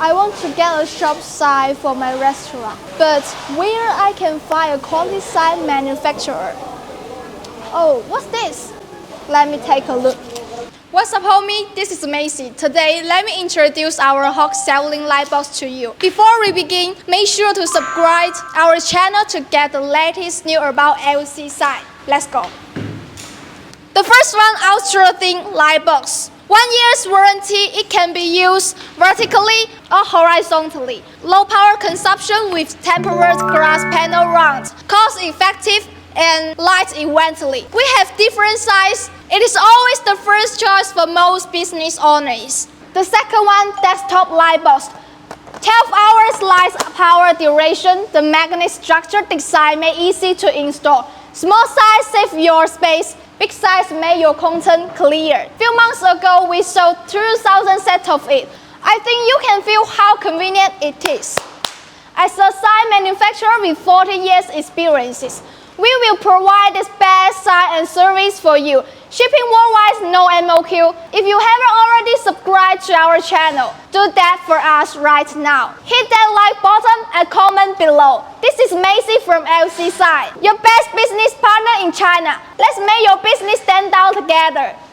I want to get a shop sign for my restaurant, but where I can find a quality sign manufacturer? Oh, what's this? Let me take a look. What's up, homie? This is Macy. Today, let me introduce our hot selling lightbox to you. Before we begin, make sure to subscribe our channel to get the latest news about LCSIGN. Let's go. The first one, ultra thin lightbox. 1 year's warranty. It can be used vertically or horizontally. Low power consumption with tempered glass panel round. Cost effective and light eventually. We have different sizes. It is always the first choice for most business owners. The second one, desktop lightbox. 12 hours light power duration. The magnet structure design made easy to install. Small size save your space. Big size make your content clear. Few months ago, we sold 2,000 sets of it. I think you can feel how convenient it is. As a sign manufacturer with 40 years experiences, we will provide this best sign and service for you. Shipping worldwide, no MOQ. If you haven't already subscribed to our channel, do that for us right now. Hit that like button and comment below. This is Macy from LCSIGN, your best business partner in China. Let's make your business stand out together.